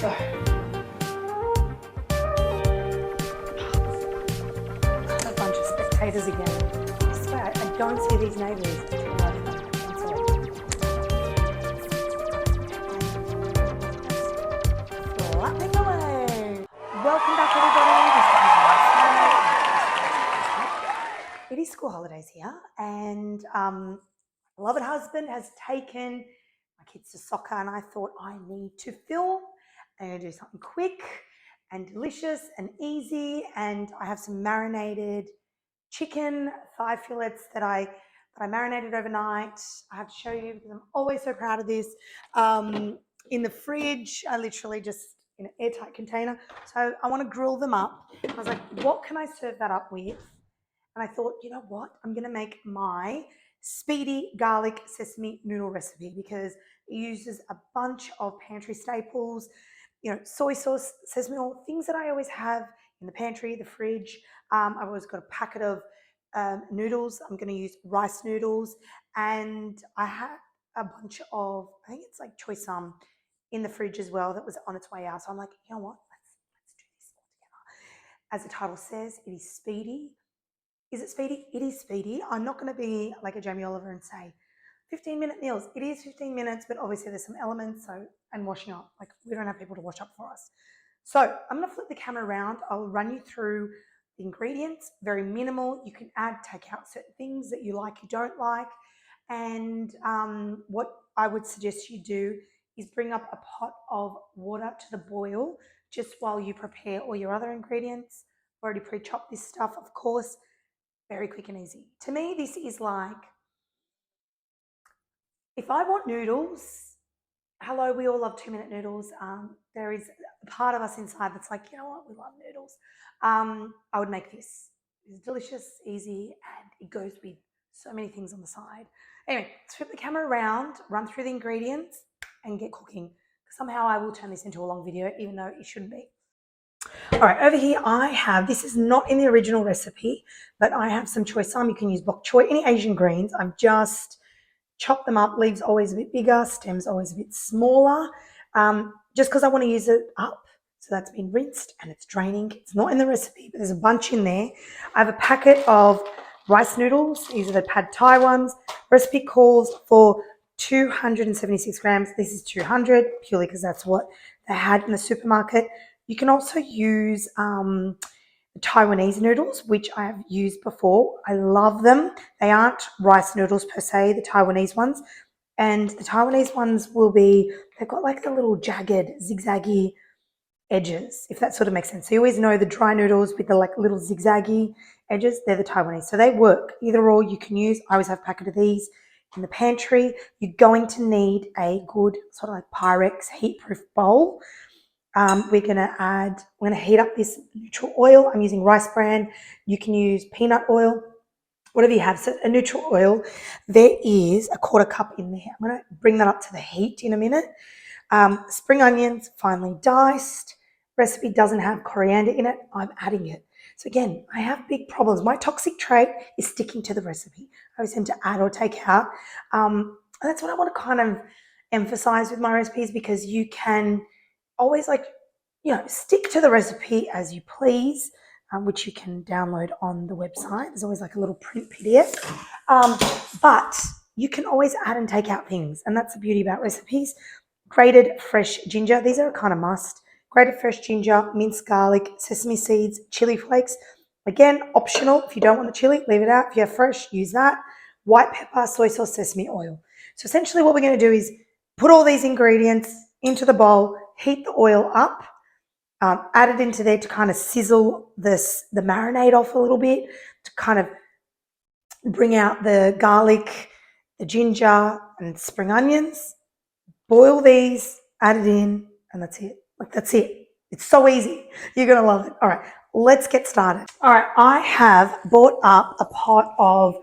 So, a bunch of spectators again. I swear, I don't see these neighbours. Flapping away. Welcome back, everybody. It is school holidays here, and my beloved husband has taken my kids to soccer, and I thought I need to film. I'm going to do something quick and delicious and easy, and I have some marinated chicken thigh fillets that I marinated overnight. I have to show you because I'm always so proud of this. In the fridge, I literally just in an airtight container. So I want to grill them up. I was like, what can I serve that up with? And I thought, you know what? I'm going to make my speedy garlic sesame noodle recipe because it uses a bunch of pantry staples, soy sauce, sesame oil, things that I always have in the pantry, the fridge. I've always got a packet of noodles. I'm going to use rice noodles, and I had a bunch of, I think it's like choy sum in the fridge as well that was on its way out. So I'm like, you know what? Let's do this all together. As the title says, it is speedy. Is it speedy? It is speedy. I'm not going to be like a Jamie Oliver and say 15-minute meals. It is 15 minutes, but obviously there's some elements. And washing up, like we don't have people to wash up for us. So I'm going to flip the camera around. I'll run you through the ingredients, very minimal. You can add, take out certain things that you like, you don't like. And what I would suggest you do is bring up a pot of water to the boil just while you prepare all your other ingredients. I've already pre-chopped this stuff, of course. Very quick and easy. To me, this is like, if I want noodles, hello, we all love 2-minute noodles. There is a part of us inside that's like, you know what, we love noodles. I would make this. It's delicious, easy, and it goes with so many things on the side. Anyway, let's flip the camera around, run through the ingredients, and get cooking. Somehow I will turn this into a long video, even though it shouldn't be. All right, over here I have, this is not in the original recipe, but I have some choy sum. You can use bok choy, any Asian greens. I've just chopped them up. Leaves always a bit bigger, stems always a bit smaller, just because I want to use it up. So that's been rinsed and it's draining. It's not in the recipe, but there's a bunch in there. I have a packet of rice noodles. These are the pad thai ones. Recipe calls for 276 grams. This is 200, purely because that's what they had in the supermarket. You can also use Taiwanese noodles, which I have used before. I love them. They aren't rice noodles per se, the Taiwanese ones. And the Taiwanese ones they've got like the little jagged, zigzaggy edges, if that sort of makes sense. So you always know the dry noodles with the like little zigzaggy edges, they're the Taiwanese. So they work. Either or you can use. I always have a packet of these in the pantry. You're going to need a good sort of like Pyrex heat-proof bowl. We're going to heat up this neutral oil. I'm using rice bran. You can use peanut oil, whatever you have. So a neutral oil, there is a 1/4 cup in there. I'm going to bring that up to the heat in a minute. Spring onions, finely diced. Recipe doesn't have coriander in it. I'm adding it. So again, I have big problems. My toxic trait is sticking to the recipe. I always tend to add or take out. That's what I want to kind of emphasize with my recipes, because you can always stick to the recipe as you please, which you can download on the website. There's always like a little print PDF. But you can always add and take out things, and that's the beauty about recipes. Grated fresh ginger. These are a kind of must. Grated fresh ginger, minced garlic, sesame seeds, chili flakes. Again, optional. If you don't want the chili, leave it out. If you have fresh, use that. White pepper, soy sauce, sesame oil. So essentially what we're going to do is put all these ingredients into the bowl, heat the oil up, add it into there to kind of sizzle the marinade off a little bit, to kind of bring out the garlic, the ginger, and spring onions. Boil these, add it in, and that's it. That's it. It's so easy. You're going to love it. All right, let's get started. All right, I have bought up a pot of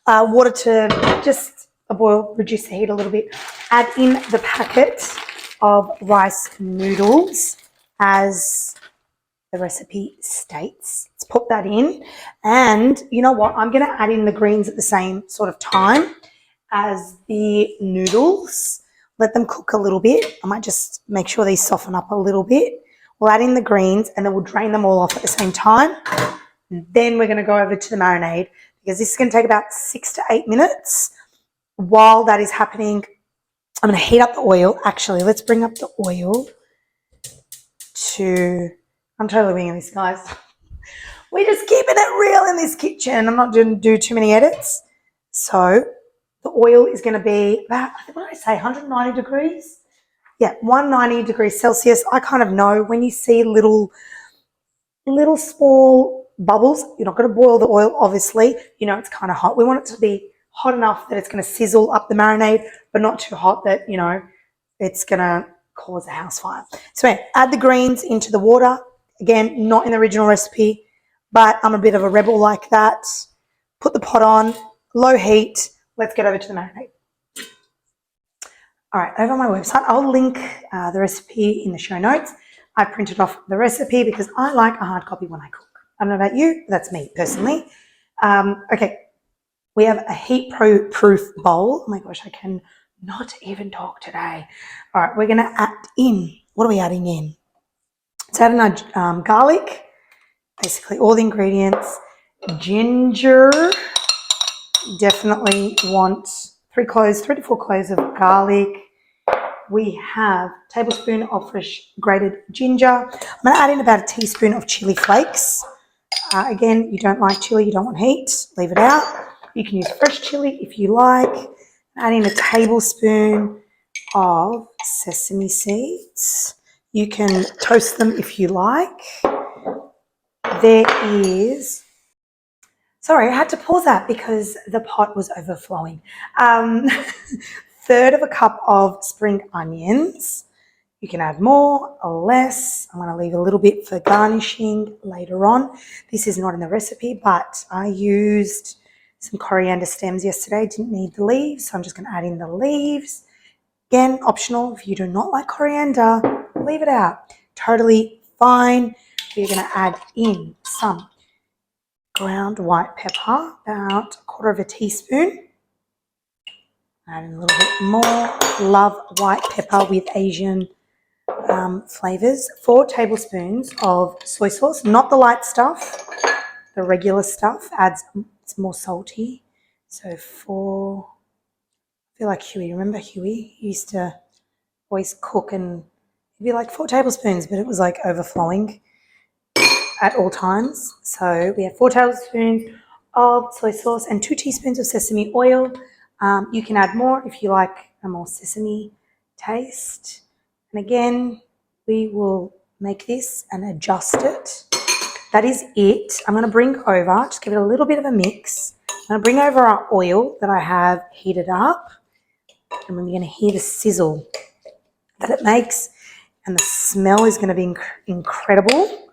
water to just boil, reduce the heat a little bit. Add in the packet of rice noodles as the recipe states. Let's put that in. And you know what? I'm going to add in the greens at the same sort of time as the noodles. Let them cook a little bit. I might just make sure these soften up a little bit. We'll add in the greens and then we'll drain them all off at the same time. And then we're going to go over to the marinade because this is going to take about 6 to 8 minutes. While that is happening, I'm going to heat up the oil. Actually, let's bring up the oil to... I'm totally winging this, guys. We're just keeping it real in this kitchen. I'm not going to do too many edits. So the oil is going to be about, what did I say, 190 degrees? Yeah, 190 degrees Celsius. I kind of know when you see little small bubbles, you're not going to boil the oil, obviously. You know it's kind of hot. We want it to be hot enough that it's going to sizzle up the marinade, but not too hot that, you know, it's going to cause a house fire. So anyway, add the greens into the water. Again, not in the original recipe, but I'm a bit of a rebel like that. Put the pot on, low heat. Let's get over to the marinade. All right, over on my website, I'll link the recipe in the show notes. I printed off the recipe because I like a hard copy when I cook. I don't know about you, but that's me personally. Okay, we have a heat-proof bowl. Oh my gosh, I can not even talk today. All right, we're going to add in, what are we adding in? Let's add in our garlic, basically all the ingredients. Ginger, definitely want 3 to 4 cloves of garlic. We have a tablespoon of fresh grated ginger. I'm going to add in about a teaspoon of chili flakes. Again, you don't like chili, you don't want heat, leave it out. You can use fresh chili if you like. Add in a tablespoon of sesame seeds. You can toast them if you like. There is... Sorry, I had to pause that because the pot was overflowing. 1/3 cup of spring onions. You can add more or less. I'm going to leave a little bit for garnishing later on. This is not in the recipe, but I used some coriander stems yesterday. Didn't need the leaves, so I'm just going to add in the leaves. Again, optional. If you do not like coriander, leave it out. Totally fine. We're going to add in some ground white pepper, about 1/4 teaspoon. Add in a little bit more. Love white pepper with Asian flavors. 4 tablespoons of soy sauce, not the light stuff, the regular stuff. It's more salty. So 4, I feel like Huey. Remember Huey? He used to always cook and it'd be like 4 tablespoons, but it was like overflowing at all times. So we have 4 tablespoons of soy sauce and 2 teaspoons of sesame oil. You can add more if you like a more sesame taste. And again, we will make this and adjust it. That is it. I'm going to bring over, just give it a little bit of a mix. I'm going to bring over our oil that I have heated up. And we're going to hear the sizzle that it makes. And the smell is going to be incredible.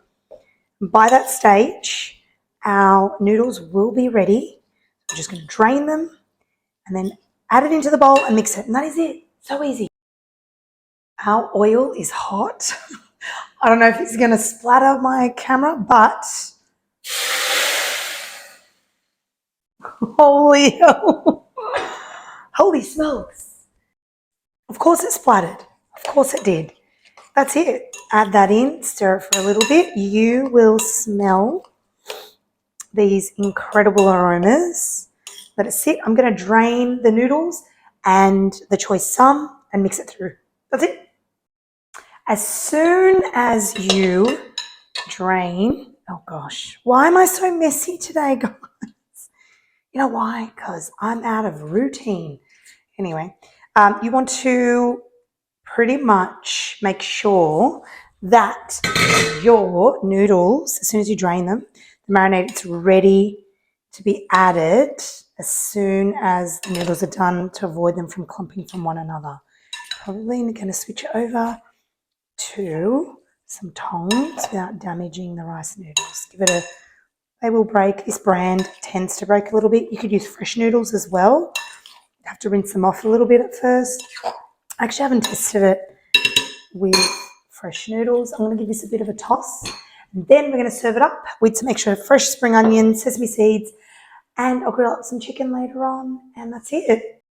By that stage, our noodles will be ready. I'm just going to drain them and then add it into the bowl and mix it. And that is it. So easy. Our oil is hot. I don't know if it's going to splatter my camera, but holy hell. Holy smokes. Of course it splattered. Of course it did. That's it. Add that in, stir it for a little bit. You will smell these incredible aromas. Let it sit. I'm going to drain the noodles and the choy sum and mix it through. That's it. As soon as you drain, oh gosh, why am I so messy today, guys? You know why? Because I'm out of routine. Anyway, you want to pretty much make sure that your noodles, as soon as you drain them, the marinade is ready to be added as soon as the noodles are done to avoid them from clumping from one another. Probably going to switch it over to some tongs without damaging the rice noodles. Give it they will break. This brand tends to break a little bit. You could use fresh noodles as well. You have to rinse them off a little bit at first. I actually haven't tested it with fresh noodles. I'm going to give this a bit of a toss. And then we're going to serve it up with some extra fresh spring onions, sesame seeds, and I'll grill up some chicken later on. And that's it.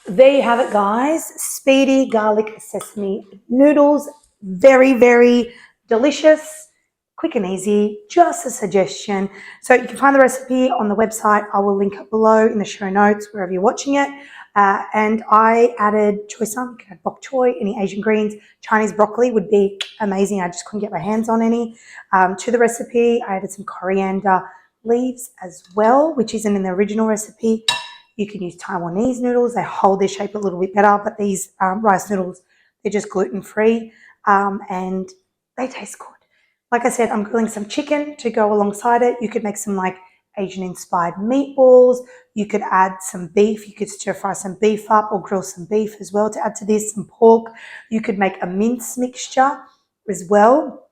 There you have it, guys. Speedy garlic sesame noodles. Very, very delicious, quick and easy. Just a suggestion. So you can find the recipe on the website. I will link it below in the show notes, wherever you're watching it. And I added choy sum. You can add bok choy, any Asian greens. Chinese broccoli would be amazing. I just couldn't get my hands on any. To the recipe, I added some coriander leaves as well, which isn't in the original recipe. You can use Taiwanese noodles. They hold their shape a little bit better, but these rice noodles, they're just gluten-free and they taste good. Like I said, I'm grilling some chicken to go alongside it. You could make some like Asian-inspired meatballs. You could add some beef. You could stir-fry some beef up or grill some beef as well to add to this, some pork. You could make a mince mixture as well.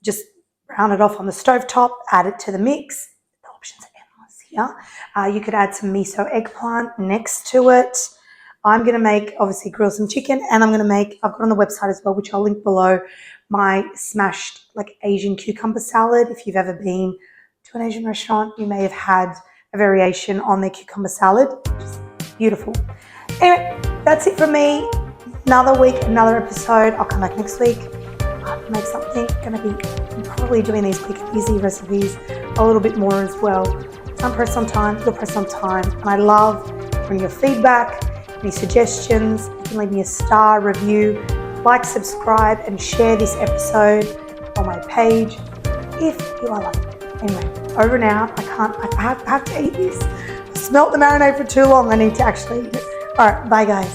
Just brown it off on the stovetop, add it to the mix. The options are endless here. You could add some miso eggplant next to it. I'm going to make, obviously, grill some chicken, and I'm going to make, I've got on the website as well, which I'll link below, my smashed like Asian cucumber salad. If you've ever been to an Asian restaurant, you may have had a variation on their cucumber salad. Just beautiful. Anyway, that's it from me. Another week, another episode. I'll come back next week. I'll make something. I'm probably doing these quick and easy recipes a little bit more as well. So I'm pressed on time, you're pressed on time. And I love hearing your feedback, any suggestions. You can leave me a star review, like, subscribe, and share this episode on my page if you are loving it. Anyway, over and out. I have to eat this. I smelt the marinade for too long. I need to actually eat it. All right, bye guys.